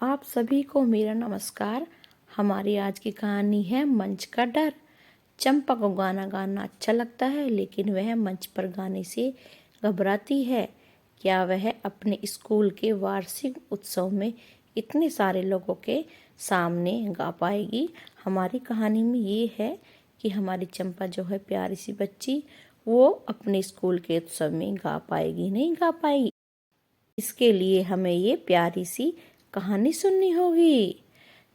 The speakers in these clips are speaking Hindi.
आप सभी को मेरा नमस्कार। हमारी आज की कहानी है मंच का डर। चंपा को गाना गाना अच्छा लगता है, लेकिन वह मंच पर गाने से घबराती है। क्या वह अपने स्कूल के वार्षिक उत्सव में इतने सारे लोगों के सामने गा पाएगी? हमारी कहानी में ये है कि हमारी चंपा जो है प्यारी सी बच्ची, वो अपने स्कूल के उत्सव में गा पाएगी नहीं गा पाएगी। इसके लिए हमें ये प्यारी सी कहानी सुननी होगी।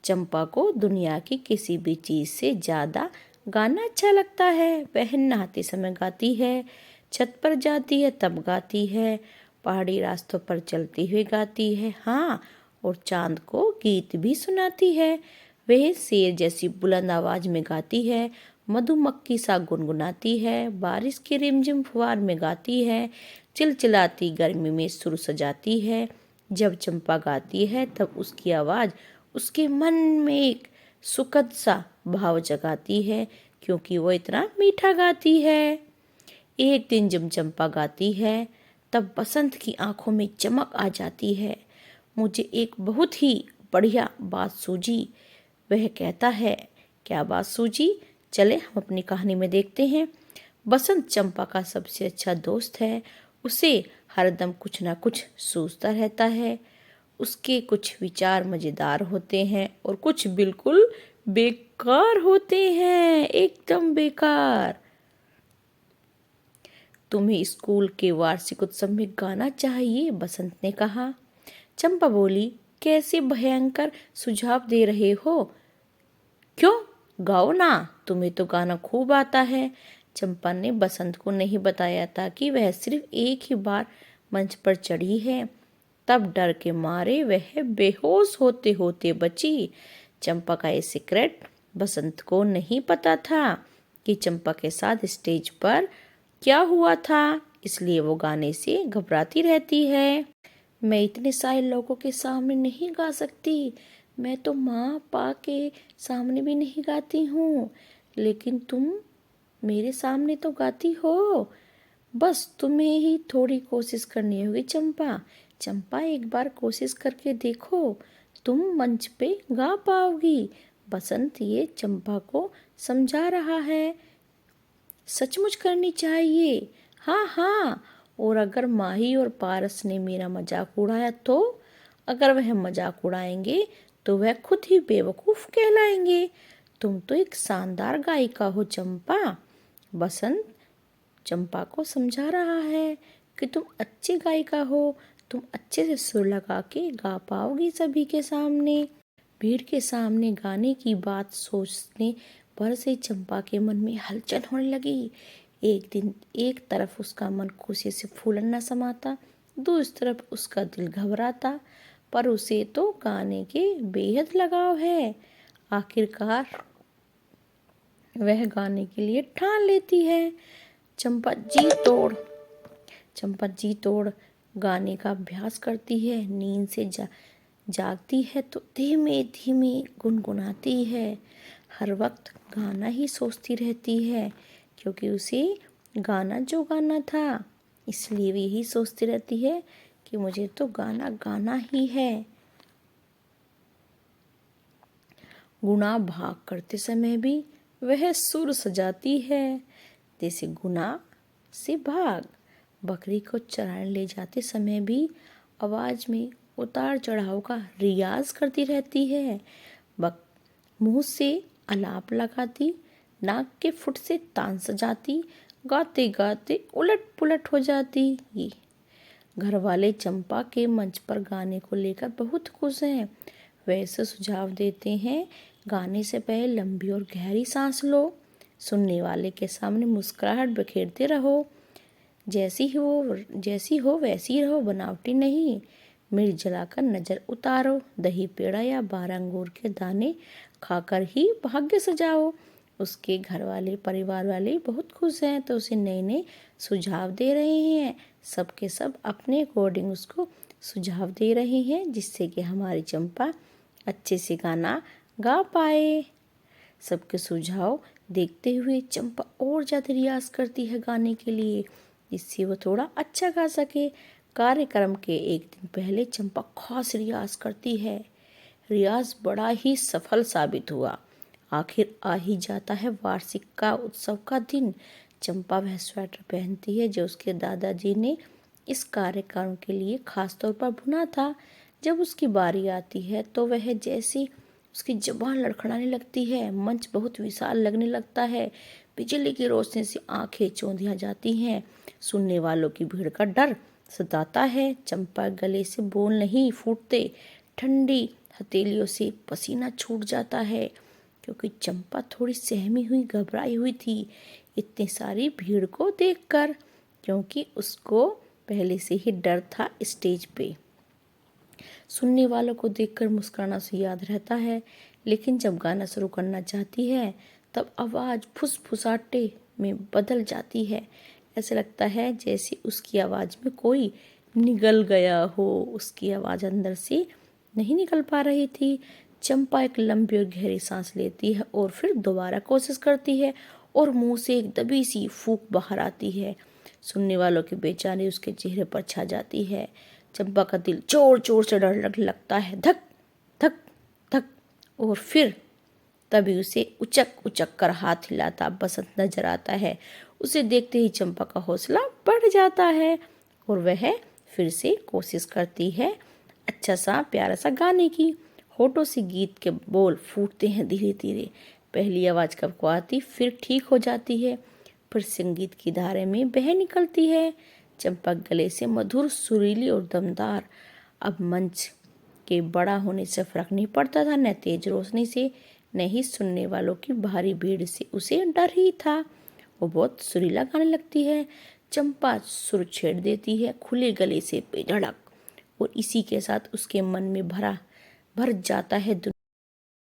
चंपा को दुनिया की किसी भी चीज से ज्यादा गाना अच्छा लगता है। वह नहाते समय गाती है, छत पर जाती है तब गाती है, पहाड़ी रास्तों पर चलती हुई गाती है, हाँ, और चांद को गीत भी सुनाती है। वह शेर जैसी बुलंद आवाज में गाती है, मधुमक्खी सा गुनगुनाती है, बारिश की रिमझिम फुहार में गाती है, चिलचिलाती गर्मी में सुर सजाती है। जब चंपा गाती है तब उसकी आवाज उसके मन में एक सुखद सा भाव जगाती है, क्योंकि वो इतना मीठा गाती है। एक दिन जब चंपा गाती है तब बसंत की आंखों में चमक आ जाती है। मुझे एक बहुत ही बढ़िया बात सूझी, वह कहता है। क्या बात सूझी? चले हम अपनी कहानी में देखते हैं। बसंत चंपा का सबसे अच्छा दोस्त है। उसे हरदम कुछ ना कुछ सूझता रहता है। उसके कुछ विचार मजेदार होते हैं और कुछ बिल्कुल बेकार होते हैं, एकदम बेकार। तुम्हें स्कूल के वार्षिक उत्सव में गाना चाहिए, बसंत ने कहा। चंपा बोली, कैसे भयंकर सुझाव दे रहे हो? क्यों, गाओ ना, तुम्हें तो गाना खूब आता है। चंपा ने बसंत को नहीं बताया था कि वह सिर्फ एक ही बार मंच पर चढ़ी है। तब डर के मारे वह बेहोश होते होते बची। चंपा का ये सीक्रेट बसंत को नहीं पता था कि चंपा के साथ स्टेज पर क्या हुआ था, इसलिए वो गाने से घबराती रहती है। मैं इतने सारे लोगों के सामने नहीं गा सकती, मैं तो माँ पा के सामने भी नहीं गाती हूँ, लेकिन तुम मेरे सामने तो गाती हो। बस तुम्हें ही थोड़ी कोशिश करनी होगी चंपा। चंपा, एक बार कोशिश करके देखो, तुम मंच पे गा पाओगी। बसंत ये चंपा को समझा रहा है। सचमुच करनी चाहिए। हाँ हाँ, और अगर माही और पारस ने मेरा मजाक उड़ाया तो? अगर वह मजाक उड़ाएंगे तो वह खुद ही बेवकूफ कहलाएंगे। तुम तो एक शानदार गायिका हो चंपा। बसंत चंपा को समझा रहा है कि तुम अच्छी गायिका हो, तुम अच्छे से सुर लगा के गा पाओगी सभी के सामने। भीड़ के सामने गाने की बात सोचने पर से चंपा के मन में हलचल होने लगी। एक दिन एक तरफ उसका मन खुशी से फूलना समाता, दूसरी तरफ उसका दिल घबराता, पर उसे तो गाने के बेहद लगाव है। आखिरकार वह गाने के लिए ठान लेती है। चंपा जी तोड़ चंपा जी तोड़ गाने का अभ्यास करती है। नींद से जागती है तो धीमे धीमे गुनगुनाती है। हर वक्त गाना ही सोचती रहती है, क्योंकि उसे गाना जो गाना था, इसलिए भी यही सोचती रहती है कि मुझे तो गाना गाना ही है। गुना भाग करते समय भी वह सुर सजाती है, जैसे गुना से भाग। बकरी को चराने ले जाते समय भी आवाज में उतार चढ़ाव का रियाज करती रहती है। मुंह से अलाप लगाती, नाक के फुट से तान सजाती, गाते गाते उलट पुलट हो जाती। घर वाले चंपा के मंच पर गाने को लेकर बहुत खुश हैं। वैसे सुझाव देते हैं, गाने से पहले लंबी और गहरी सांस लो, सुनने वाले के सामने मुस्कुराहट बिखेरते रहो, जैसी हो वैसी रहो, बनावटी नहीं। मिर्च जलाकर नजर उतारो, दही पेड़ा या 12 अंगूर के दाने खाकर ही भाग्य सजाओ। उसके घर वाले परिवार वाले बहुत खुश हैं, तो उसे नए नए सुझाव दे रहे हैं। सबके सब अपने अकॉर्डिंग उसको सुझाव दे रहे हैं, जिससे कि हमारी चंपा अच्छे से गाना गा पाए। सबके सुझाव देखते हुए चंपा और ज़्यादा रियाज करती है गाने के लिए, जिससे वो थोड़ा अच्छा गा सके। कार्यक्रम के एक दिन पहले चंपा खास रियाज करती है। रियाज बड़ा ही सफल साबित हुआ। आखिर आ ही जाता है वार्षिक का उत्सव का दिन। चंपा वह स्वेटर पहनती है जो उसके दादाजी ने इस कार्यक्रम के लिए खास तौर पर बुना था। जब उसकी बारी आती है तो वह जैसी उसकी जुबान लड़खड़ाने लगती है। मंच बहुत विशाल लगने लगता है। बिजली की रोशनी से आंखें चौंधिया जाती हैं। सुनने वालों की भीड़ का डर सताता है। चंपा गले से बोल नहीं फूटते। ठंडी हथेलियों से पसीना छूट जाता है क्योंकि चंपा थोड़ी सहमी हुई घबराई हुई थी इतनी सारी भीड़ को देखकर, क्योंकि उसको पहले से ही डर था स्टेज पे। सुनने वालों को देखकर मुस्कुराना उसे याद रहता है, लेकिन जब गाना शुरू करना चाहती है तब आवाज़ फुसफुसाटे में बदल जाती है। ऐसा लगता है जैसे उसकी आवाज़ में कोई निगल गया हो। उसकी आवाज़ अंदर से नहीं निकल पा रही थी। चंपा एक लंबी और गहरी सांस लेती है और फिर दोबारा कोशिश करती है और मुंह से एक दबी सी फूंक बाहर आती है। सुनने वालों की बेचैनी उसके चेहरे पर छा जाती है। चंपा का दिल जोर जोर से धड़कने लगता है, धक धक धक। और फिर तभी उसे उचक उचक कर हाथ हिलाता बसंत नजर आता है। उसे देखते ही चंपा का हौसला बढ़ जाता है और वह फिर से कोशिश करती है अच्छा सा प्यारा सा गाने की। होठों से गीत के बोल फूटते हैं धीरे धीरे। पहली आवाज़ कब को आती फिर ठीक हो जाती है, फिर संगीत की धारे में बह निकलती है। चंपा गले से मधुर सुरीली और दमदार। अब मंच के बड़ा होने से फर्क नहीं पड़ता था, न तेज रोशनी से न ही सुनने वालों की भारी भीड़ से उसे डर ही था। वो बहुत सुरीला गाने लगती है। चंपा सुर छेड़ देती है खुले गले से बेधड़क, और इसी के साथ उसके मन में भर जाता है